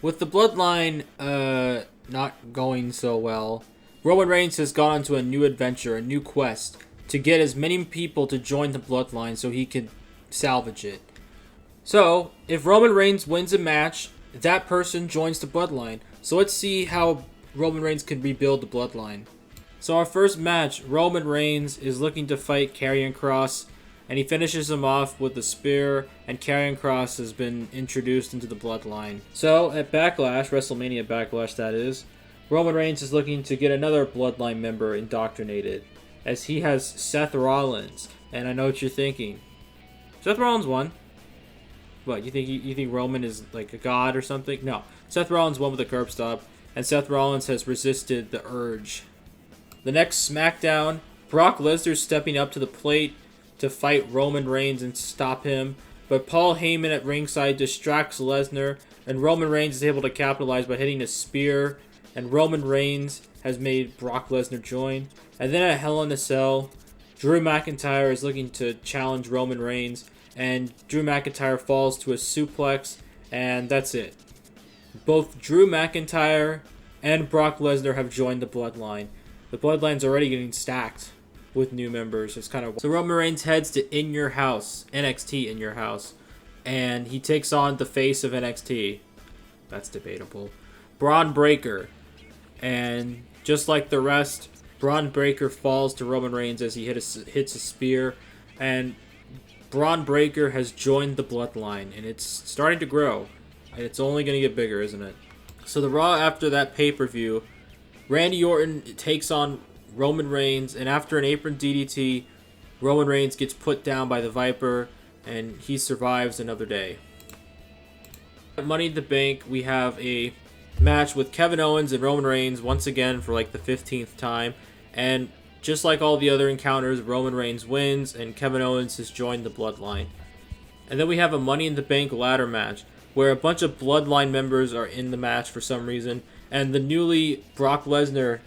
With the Bloodline not going so well, Roman Reigns has gone on to a new adventure, a new quest, to get as many people to join the Bloodline so he can salvage it. So, if Roman Reigns wins a match, that person joins the Bloodline. So let's see how Roman Reigns can rebuild the Bloodline. So our first match, Roman Reigns is looking to fight Karrion Kross, and he finishes him off with a spear, and Karrion Kross has been introduced into the Bloodline. So at Backlash, WrestleMania Backlash that is, Roman Reigns is looking to get another Bloodline member indoctrinated, as he has Seth Rollins. And I know what you're thinking. Seth Rollins won. What, you think Roman is like a god or something? No. Seth Rollins won with a curb stop, and Seth Rollins has resisted the urge. The next SmackDown, Brock Lesnar stepping up to the plate to fight Roman Reigns and stop him, but Paul Heyman at ringside distracts Lesnar, and Roman Reigns is able to capitalize by hitting a spear, and Roman Reigns has made Brock Lesnar join. And then at Hell in a Cell, Drew McIntyre is looking to challenge Roman Reigns, and Drew McIntyre falls to a suplex, and that's it. Both Drew McIntyre and Brock Lesnar have joined the Bloodline. The Bloodline's already getting stacked with new members. It's kind of... So Roman Reigns heads to In Your House, NXT In Your House, and he takes on the face of NXT. That's debatable. Braun Breaker. And just like the rest, Braun Breaker falls to Roman Reigns as he hits a spear, and Braun Breaker has joined the Bloodline, and it's starting to grow, and it's only going to get bigger, isn't it? So the Raw after that pay-per-view, Randy Orton takes on Roman Reigns, and after an apron DDT, Roman Reigns gets put down by the Viper, and he survives another day. At Money in the Bank, we have a match with Kevin Owens and Roman Reigns once again for like the 15th time, and just like all the other encounters, Roman Reigns wins, and Kevin Owens has joined the Bloodline. And then we have a Money in the Bank ladder match, where a bunch of Bloodline members are in the match for some reason, and the newly Brock Lesnar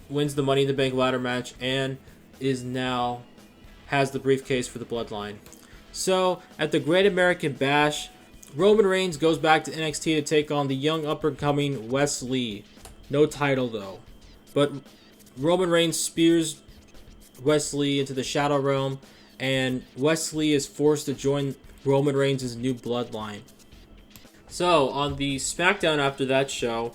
wins the Money in the Bank ladder match, and has the briefcase for the Bloodline. So, at the Great American Bash, Roman Reigns goes back to NXT to take on the young up-and-coming Wes Lee. No title, though. But Roman Reigns spears Wes Lee into the Shadow Realm, and Wes Lee is forced to join Roman Reigns' new Bloodline. So, on the SmackDown after that show,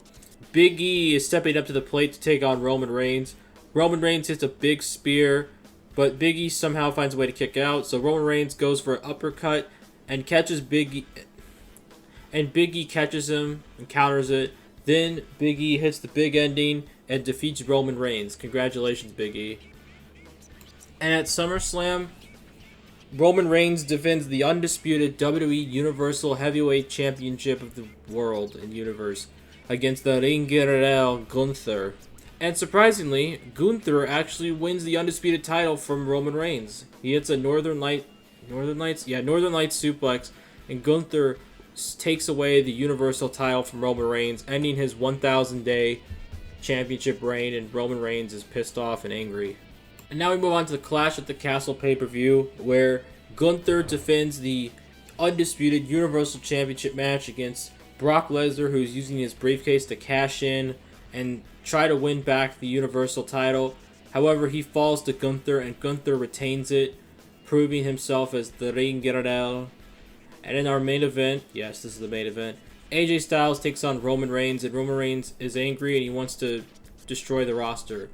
Big E is stepping up to the plate to take on Roman Reigns. Roman Reigns hits a big spear, but Big E somehow finds a way to kick out, so Roman Reigns goes for an uppercut and catches Big E, and Big E catches him and counters it. Then Big E hits the big ending and defeats Roman Reigns. Congratulations, Big E. And at SummerSlam, Roman Reigns defends the undisputed WWE Universal Heavyweight Championship of the world and universe against the Ring General Gunther. And surprisingly, Gunther actually wins the undisputed title from Roman Reigns. He hits a Northern Lights suplex, and Gunther takes away the Universal title from Roman Reigns, ending his 1,000-day championship reign, and Roman Reigns is pissed off and angry. And now we move on to the Clash at the Castle pay-per-view, where Gunther defends the undisputed Universal Championship match against Brock Lesnar, who's using his briefcase to cash in and try to win back the Universal title. However, he falls to Gunther, and Gunther retains it, proving himself as the Ring General. And in our main event, yes, this is the main event, AJ Styles takes on Roman Reigns, and Roman Reigns is angry and he wants to destroy the roster.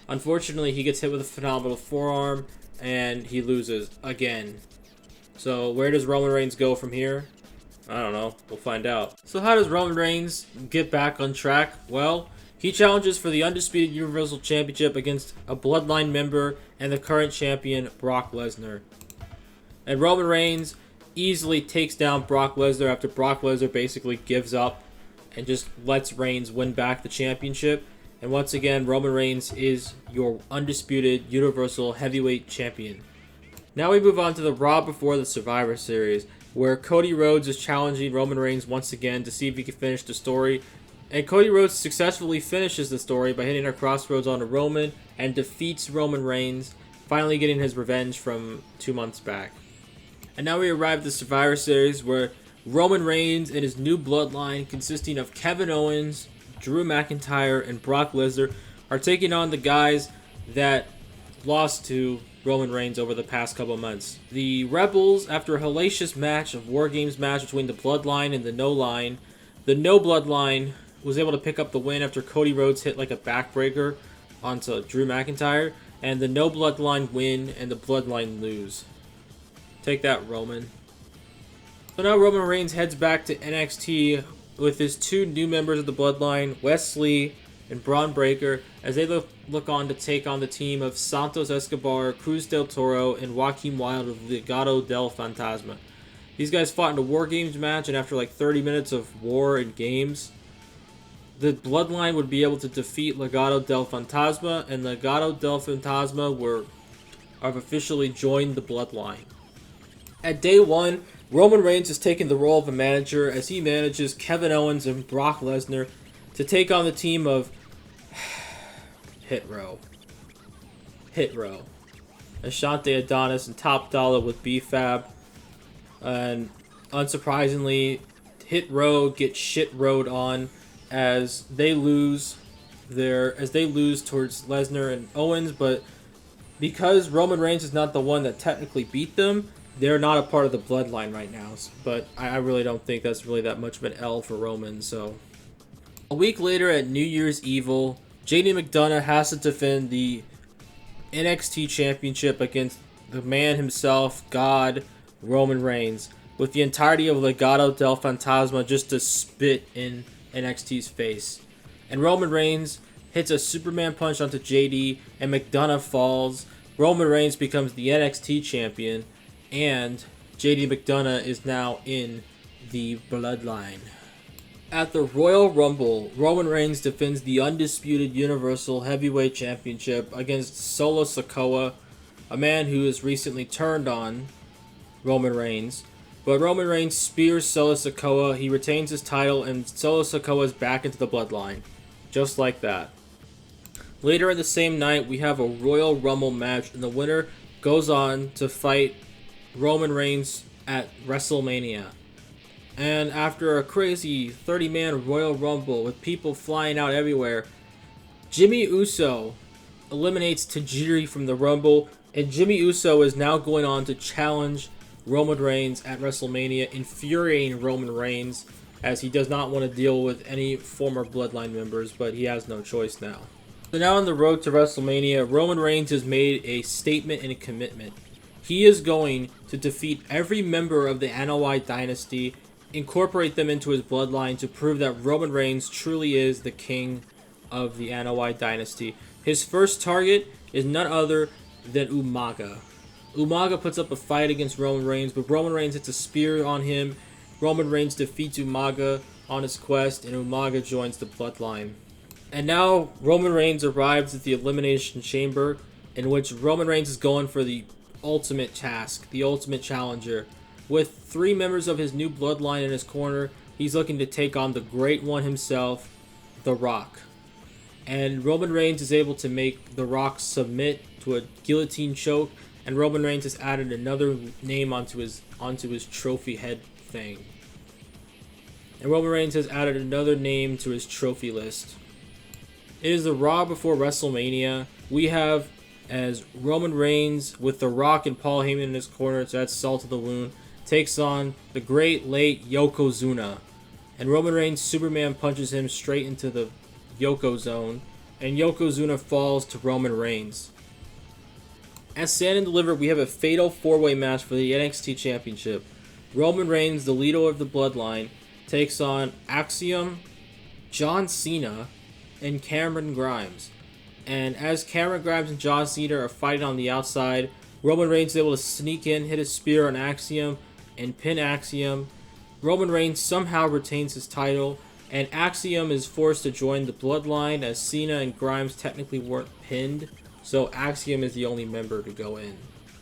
Unfortunately, he gets hit with a phenomenal forearm, and he loses again. So where does Roman Reigns go from here? I don't know. We'll find out. So how does Roman Reigns get back on track? Well, he challenges for the undisputed Universal Championship against a Bloodline member and the current champion, Brock Lesnar. And Roman Reigns easily takes down Brock Lesnar after Brock Lesnar basically gives up and just lets Reigns win back the championship. And once again, Roman Reigns is your undisputed Universal Heavyweight Champion. Now we move on to the Raw before the Survivor Series, where Cody Rhodes is challenging Roman Reigns once again to see if he can finish the story. And Cody Rhodes successfully finishes the story by hitting a crossroads onto Roman and defeats Roman Reigns, finally getting his revenge from 2 months back. And now we arrive at the Survivor Series, where Roman Reigns and his new bloodline, consisting of Kevin Owens, Drew McIntyre, and Brock Lesnar, are taking on the guys that lost to Roman Reigns over the past couple months. The Rebels, after a hellacious match, of War Games match between the Bloodline and the No Line, the No Bloodline was able to pick up the win after Cody Rhodes hit like a backbreaker onto Drew McIntyre, and the No Bloodline win and the Bloodline lose. Take that, Roman. So now Roman Reigns heads back to NXT with his two new members of the Bloodline, Wesley and Braun Breaker, as they look on to take on the team of Santos Escobar, Cruz del Toro, and Joaquin Wilde of Legado del Fantasma. These guys fought in a War Games match, and after like 30 minutes of war and games, the Bloodline would be able to defeat Legado del Fantasma, and Legado del Fantasma have officially joined the Bloodline. At day one, Roman Reigns has taken the role of a manager as he manages Kevin Owens and Brock Lesnar to take on the team of Hit Row, Ashante Adonis, and Top Dollar with B-Fab. And unsurprisingly, Hit Row get shit rowed on as they lose towards Lesnar and Owens, but because Roman Reigns is not the one that technically beat them, they're not a part of the Bloodline right now. But I really don't think that's really that much of an L for Roman. So a week later at New Year's Evil, JD McDonough has to defend the NXT Championship against the man himself, God, Roman Reigns, with the entirety of Legado del Fantasma just to spit in NXT's face. And Roman Reigns hits a Superman punch onto JD, and McDonough falls. Roman Reigns becomes the NXT champion, and JD McDonough is now in the Bloodline. At the Royal Rumble, Roman Reigns defends the undisputed Universal Heavyweight Championship against Solo Sikoa, a man who has recently turned on Roman Reigns. But Roman Reigns spears Solo Sikoa, he retains his title, and Solo Sikoa is back into the Bloodline. Just like that. Later in the same night, we have a Royal Rumble match, and the winner goes on to fight Roman Reigns at WrestleMania. And after a crazy 30-man Royal Rumble with people flying out everywhere, Jimmy Uso eliminates Tajiri from the Rumble, and Jimmy Uso is now going on to challenge Roman Reigns at WrestleMania, infuriating Roman Reigns as he does not want to deal with any former Bloodline members, but he has no choice now. So now on the road to WrestleMania, Roman Reigns has made a statement and a commitment. He is going to defeat every member of the Anoa'i dynasty, incorporate them into his bloodline to prove that Roman Reigns truly is the king of the Anoa'i dynasty. His first target is none other than Umaga. Umaga puts up a fight against Roman Reigns, but Roman Reigns hits a spear on him. Roman Reigns defeats Umaga on his quest, and Umaga joins the bloodline. And now Roman Reigns arrives at the Elimination Chamber, in which Roman Reigns is going for the ultimate task, the ultimate challenger. With 3 members of his new bloodline in his corner, he's looking to take on the Great One himself, The Rock. And Roman Reigns is able to make The Rock submit to a guillotine choke, and Roman Reigns has added another name onto his trophy head thing. And Roman Reigns has added another name to his trophy list. It is the Raw before WrestleMania. We have as Roman Reigns with The Rock and Paul Heyman in his corner, so that's salt to the wound, takes on the great late Yokozuna. And Roman Reigns Superman punches him straight into the Yoko zone, and Yokozuna falls to Roman Reigns. At Stand and Deliver, we have a fatal 4-way match for the NXT Championship. Roman Reigns, the leader of the Bloodline, takes on Axiom, John Cena, and Cameron Grimes. And as Cameron Grimes and John Cena are fighting on the outside, Roman Reigns is able to sneak in, hit a spear on Axiom, and pin Axiom. Roman Reigns somehow retains his title, and Axiom is forced to join the Bloodline as Cena and Grimes technically weren't pinned, so Axiom is the only member to go in.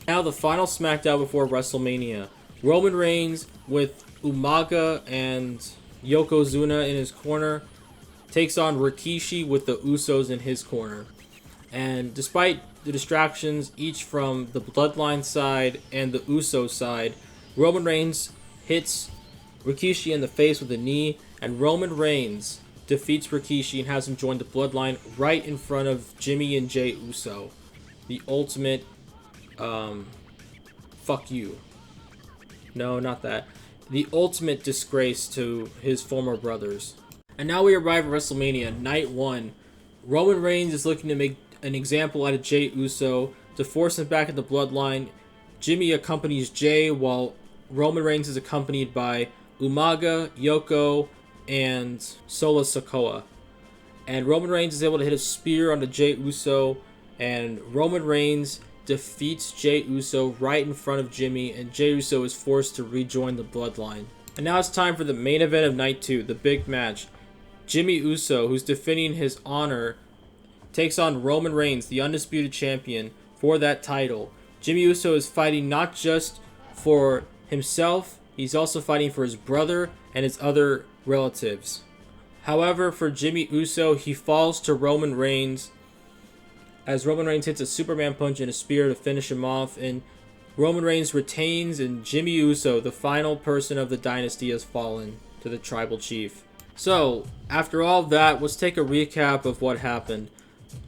Now the final SmackDown before WrestleMania. Roman Reigns with Umaga and Yokozuna in his corner takes on Rikishi with the Usos in his corner. And despite the distractions, each from the Bloodline side and the Uso side, Roman Reigns hits Rikishi in the face with a knee, and Roman Reigns defeats Rikishi and has him join the Bloodline right in front of Jimmy and Jey Uso. The ultimate, fuck you. No, not that. The ultimate disgrace to his former brothers. And now we arrive at WrestleMania, Night 1. Roman Reigns is looking to make an example out of Jey Uso to force him back in the Bloodline. Jimmy accompanies Jey while Roman Reigns is accompanied by Umaga, Yoko, and Solo Sikoa. And Roman Reigns is able to hit a spear onto Jey Uso, and Roman Reigns defeats Jey Uso right in front of Jimmy, and Jey Uso is forced to rejoin the Bloodline. And now it's time for the main event of Night 2, the big match. Jimmy Uso, who's defending his honor, takes on Roman Reigns, the undisputed champion, for that title. Jimmy Uso is fighting not just for himself, he's also fighting for his brother and his other relatives. However, for Jimmy Uso, he falls to Roman Reigns as Roman Reigns hits a Superman punch and a spear to finish him off, and Roman Reigns retains, and Jimmy Uso, the final person of the dynasty, has fallen to the tribal chief. So, after all that, let's take a recap of what happened.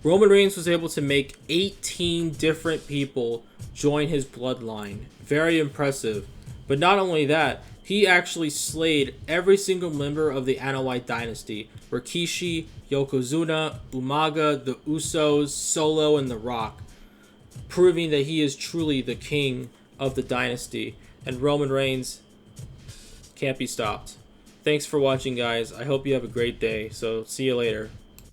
Roman Reigns was able to make 18 different people join his bloodline. Very impressive. But not only that, he actually slayed every single member of the Anoa'i dynasty. Rikishi, Yokozuna, Umaga, the Usos, Solo, and The Rock. Proving that he is truly the king of the dynasty. And Roman Reigns can't be stopped. Thanks for watching, guys. I hope you have a great day. So, see you later.